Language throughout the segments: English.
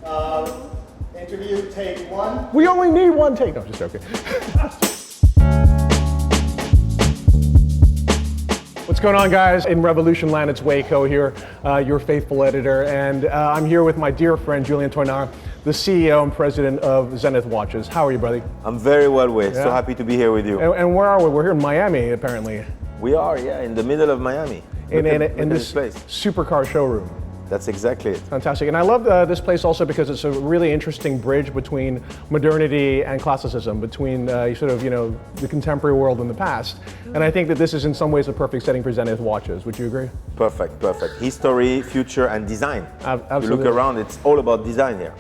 Interview take one. We only need one take. No, I'm just joking. What's going on, guys? In Revolution Land, it's Wei Koh here, your faithful editor, and I'm here with my dear friend Julien Tornare, the CEO and president of Zenith Watches. How are you, buddy? I'm very well, Wei. So happy to be here with you. And where are we? We're here in Miami, apparently. We are, yeah, in the middle of Miami. In this place. Supercar showroom. That's exactly it. Fantastic. And I love this place also because it's a really interesting bridge between modernity and classicism, between the contemporary world and the past. And I think that this is in some ways a perfect setting for Zenith watches. Would you agree? Perfect, perfect. History, future, and design. Absolutely. You look around, it's all about design here.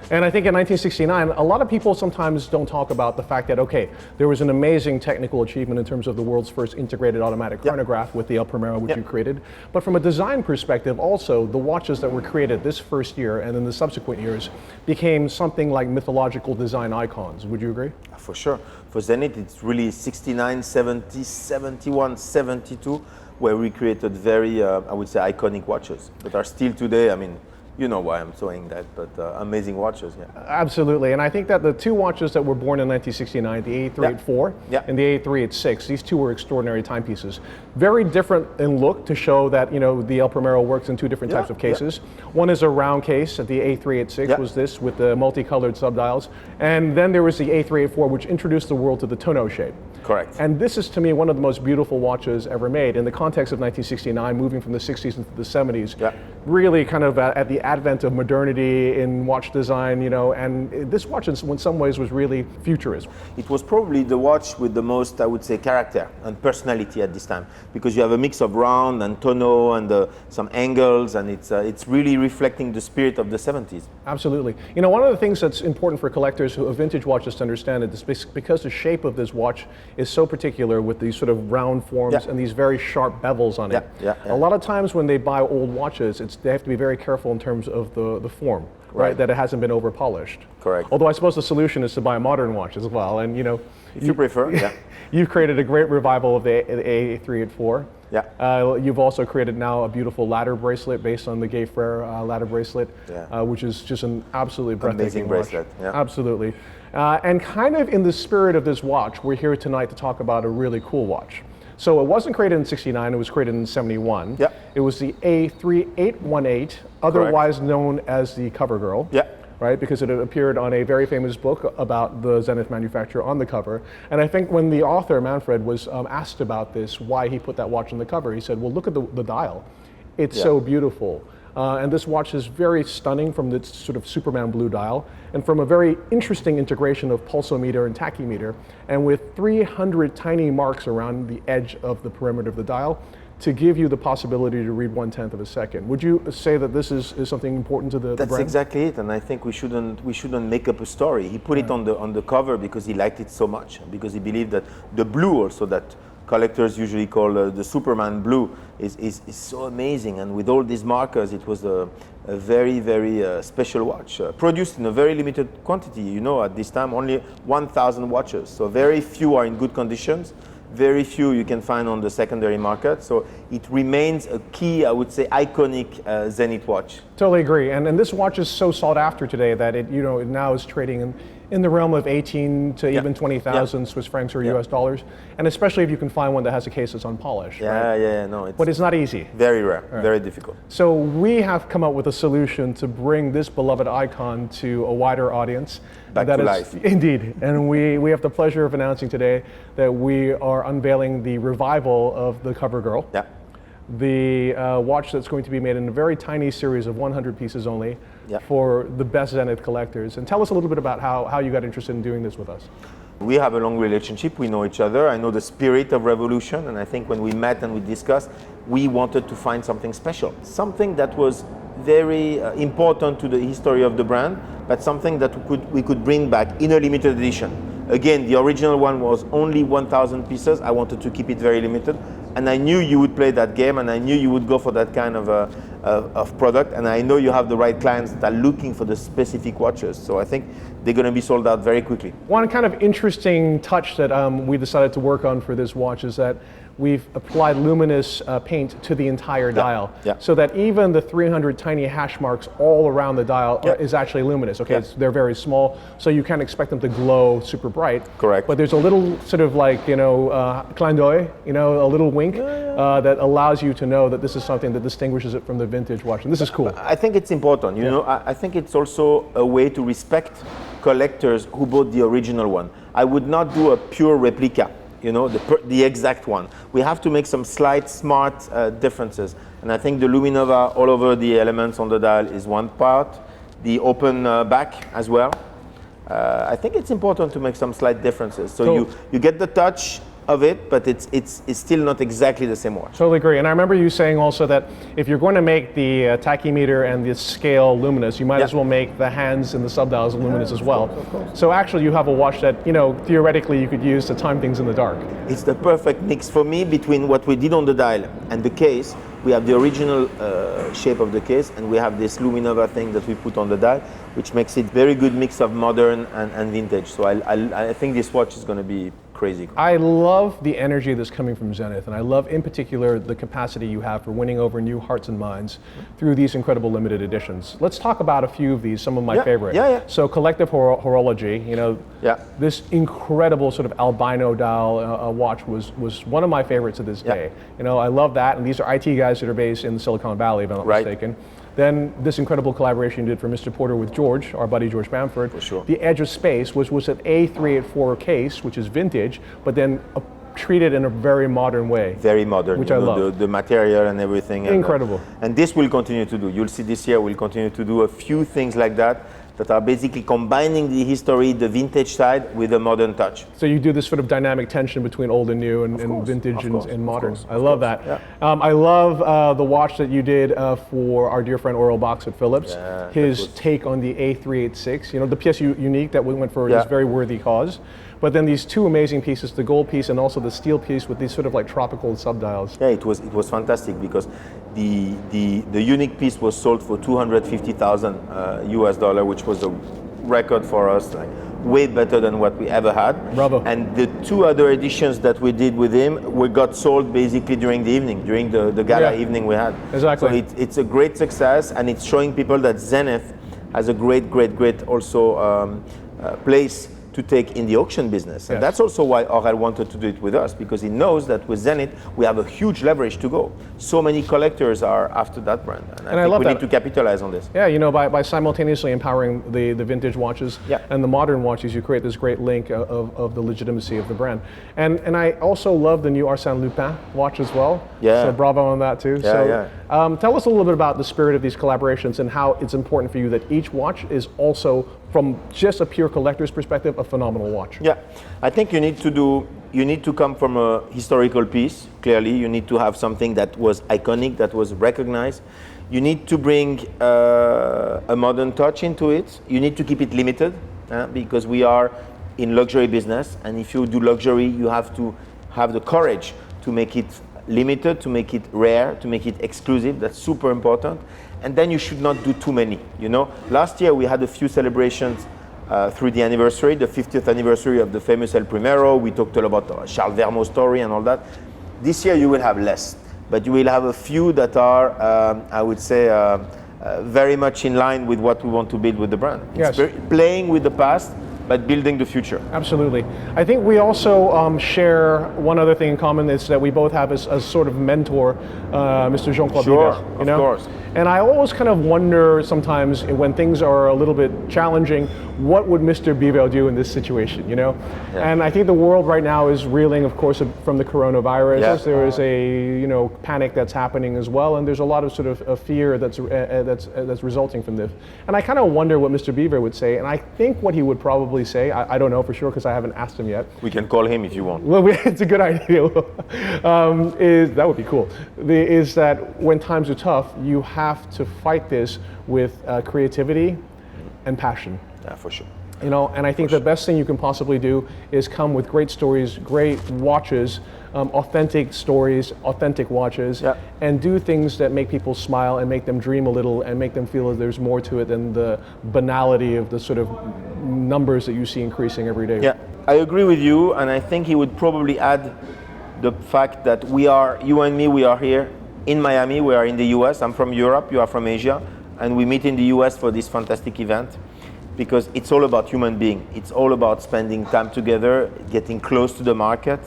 And I think in 1969, a lot of people sometimes don't talk about the fact that, okay, there was an amazing technical achievement in terms of the world's first integrated automatic chronograph with the El Primero, which you created. But from a design perspective, also, the watches that were created this first year and then the subsequent years became something like mythological design icons. Would you agree? For sure. For Zenith, it's really 69, 70, 71, 72, where we created very, I would say, iconic watches that are still today, I mean, you know why I'm saying that, but amazing watches, yeah. Absolutely, and I think that the two watches that were born in 1969, the A384 and the A386, these two were extraordinary timepieces. Very different in look to show that, you know, the El Primero works in two different types of cases. One is a round case, the A386 was this with the multicolored subdials, and then there was the A384, which introduced the world to the tonneau shape. Correct. And this is, to me, one of the most beautiful watches ever made in the context of 1969, moving from the 60s into the 70s, really kind of at the advent of modernity in watch design, you know, and this watch in some ways was really futurist. It was probably the watch with the most, I would say, character and personality at this time, because you have a mix of round and tonneau and some angles, and it's really reflecting the spirit of the 70s. Absolutely. You know, one of the things that's important for collectors of vintage watches to understand is because the shape of this watch is so particular with these sort of round forms and these very sharp bevels on it. A lot of times when they buy old watches, they have to be very careful in terms of the form, right? That it hasn't been over polished. Correct. Although I suppose the solution is to buy a modern watch as well. And you know, if you prefer, you've created a great revival of the A384. You've also created now a beautiful ladder bracelet based on the Gay Frere ladder bracelet, which is just an absolutely breathtaking amazing bracelet. Absolutely. And kind of in the spirit of this watch, we're here tonight to talk about a really cool watch. So it wasn't created in 69, it was created in 71. It was the A3818, otherwise known as the Cover Girl. Right, because it appeared on a very famous book about the Zenith manufacturer on the cover. And I think when the author, Manfred, was asked about this, why he put that watch on the cover, he said, well, look at the dial. It's so beautiful. And this watch is very stunning from this sort of Superman blue dial, and from a very interesting integration of pulsometer and tachymeter, and with 300 tiny marks around the edge of the perimeter of the dial to give you the possibility to read 1/10 of a second. Would you say that this is something important to the brand? That's exactly it, and I think we shouldn't make up a story. He put it on the cover because he liked it so much, because he believed that the blue also that collectors usually call the Superman blue is so amazing, and with all these markers, it was a very, very special watch, produced in a very limited quantity. You know, at this time, only 1,000 watches, so very few are in good conditions. Very few you can find on the secondary market, so it remains a key, I would say, iconic Zenith watch. Totally agree, and this watch is so sought after today that it now is trading in the realm of 18 to even 20,000 Swiss francs or US dollars, and especially if you can find one that has a case that's unpolished. But it's not easy. Very rare, very difficult. So we have come up with a solution to bring this beloved icon to a wider audience. Back to life. Indeed, and we have the pleasure of announcing today that we are unveiling the revival of the Cover Girl. The watch that's going to be made in a very tiny series of 100 pieces only for the best Zenith collectors. And tell us a little bit about how you got interested in doing this with us. We have a long relationship, we know each other, I know the spirit of Revolution, and I think when we met and we discussed, we wanted to find something special. Something that was very important to the history of the brand, but something that we could bring back in a limited edition. Again, the original one was only 1,000 pieces. I wanted to keep it very limited, and I knew you would play that game, and I knew you would go for that kind of product, and I know you have the right clients that are looking for the specific watches. So I think they're going to be sold out very quickly. One kind of interesting touch that we decided to work on for this watch is that we've applied luminous paint to the entire dial, so that even the 300 tiny hash marks all around the dial is actually luminous. Okay, they're very small, so you can't expect them to glow super bright. Correct. But there's a little sort of like, clin d'oeil, a little wink that allows you to know that this is something that distinguishes it from the vintage watch, and this is cool. I think it's important. I think it's also a way to respect collectors who bought the original one. I would not do a pure replica, the exact one. We have to make some slight, smart differences. And I think the Luminova all over the elements on the dial is one part. The open back as well. I think it's important to make some slight differences. So you get the touch of it, but it's still not exactly the same watch. Totally agree. And I remember you saying also that if you're going to make the tachymeter and the scale luminous, you might as well make the hands and the subdials luminous as well. Of course. So actually you have a watch that, theoretically you could use to time things in the dark. It's the perfect mix for me between what we did on the dial and the case. We have the original shape of the case, and we have this Luminova thing that we put on the dial, which makes it very good mix of modern and vintage. So I think this watch is going to be crazy. I love the energy that's coming from Zenith, and I love in particular the capacity you have for winning over new hearts and minds through these incredible limited editions. Let's talk about a few of these, some of my favorite. So Collective Horology, this incredible sort of albino dial watch was one of my favorites to this day. I love that, and these are IT guys that are based in Silicon Valley, if I'm not mistaken. Then this incredible collaboration you did for Mr. Porter with George, our buddy George Bamford. For sure. The Edge of Space was an A384 case, which is vintage, but then treated in a very modern way. Very modern. Which I love. The material and everything. Incredible. And this will continue to do. You'll see this year we'll continue to do a few things like that are basically combining the history, the vintage side, with a modern touch. So you do this sort of dynamic tension between old and new and vintage and modern. I love that. Yeah. I love the watch that you did for our dear friend Oral Box at Philips. Yeah, his take on the A386, the pièce unique that we went for this very worthy cause. But then these two amazing pieces, the gold piece and also the steel piece with these sort of like tropical subdials. Yeah, it was fantastic because the unique piece was sold for $250,000 US, which was a record for us, like way better than what we ever had. Bravo. And the two other editions that we did with him, we got sold basically during the evening, during the gala evening we had. Exactly. So it's a great success, and it's showing people that Zenith has a great also place to take in the auction business. And that's also why Aurel wanted to do it with us, because he knows that with Zenith, we have a huge leverage to go. So many collectors are after that brand. And I think we need to capitalize on this. Yeah, by simultaneously empowering the vintage watches and the modern watches, you create this great link of the legitimacy of the brand. And I also love the new Arsène Lupin watch as well. Yeah. So bravo on that too. Tell us a little bit about the spirit of these collaborations and how it's important for you that each watch is also, from just a pure collector's perspective, a phenomenal watch. Yeah, I think you need to come from a historical piece, clearly. You need to have something that was iconic, that was recognized. You need to bring a modern touch into it. You need to keep it limited, because we are in luxury business, and if you do luxury, you have to have the courage to make it limited, to make it rare, to make it exclusive. That's super important. And then you should not do too many. Last year we had a few celebrations through the anniversary, the 50th anniversary of the famous El Primero. We talked all about Charles Vermeau's story and all that. This year you will have less, but you will have a few that are, I would say, very much in line with what we want to build with the brand. Yes. It's playing with the past, but building the future. Absolutely. I think we also share one other thing in common, is that we both have a sort of mentor, Mr. Jean-Claude Biver. Of course. And I always kind of wonder sometimes when things are a little bit challenging, what would Mr. Biver do in this situation, And I think the world right now is reeling, of course, from the coronavirus. Yeah. There is a panic that's happening as well, and there's a lot of sort of fear that's resulting from this. And I kind of wonder what Mr. Biver would say, and I think what he would probably say, I don't know for sure because I haven't asked him yet. We can call him if you want. Well, it's a good idea. That would be cool. Is that when times are tough, you have to fight this with creativity and passion. Yeah, for sure. And I think the best thing you can possibly do is come with great stories, great watches, authentic stories, authentic watches, and do things that make people smile and make them dream a little and make them feel that there's more to it than the banality of the sort of numbers that you see increasing every day. Yeah, I agree with you, and I think he would probably add the fact that you and me, we are here in Miami, we are in the US, I'm from Europe, you are from Asia, and we meet in the US for this fantastic event because it's all about human being. It's all about spending time together, getting close to the market.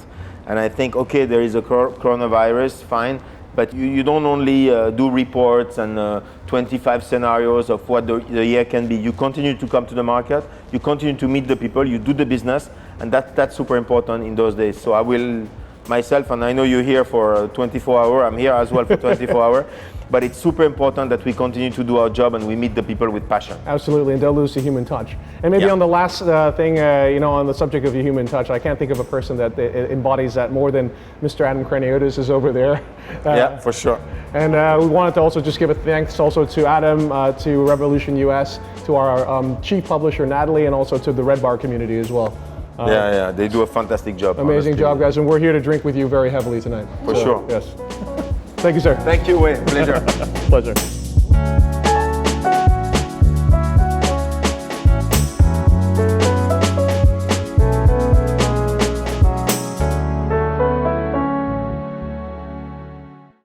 And I think, okay, there is a coronavirus, fine, but you don't only do reports and 25 scenarios of what the year can be. You continue to come to the market, you continue to meet the people, you do the business, and that's super important in those days. So I will myself, and I know you're here for 24 hours, I'm here as well for 24 hours, but it's super important that we continue to do our job and we meet the people with passion. Absolutely, and don't lose the human touch. And maybe on the last thing, on the subject of the human touch, I can't think of a person that embodies that more than Mr. Adam Craniotis is over there. Yeah, for sure. And we wanted to also just give a thanks also to Adam, to Revolution US, to our chief publisher Natalie, and also to the Red Bar community as well. Yeah, they do a fantastic job. Amazing job, guys, and we're here to drink with you very heavily tonight. For sure. Yes. Thank you, sir. Thank you, Wei. Pleasure. Pleasure.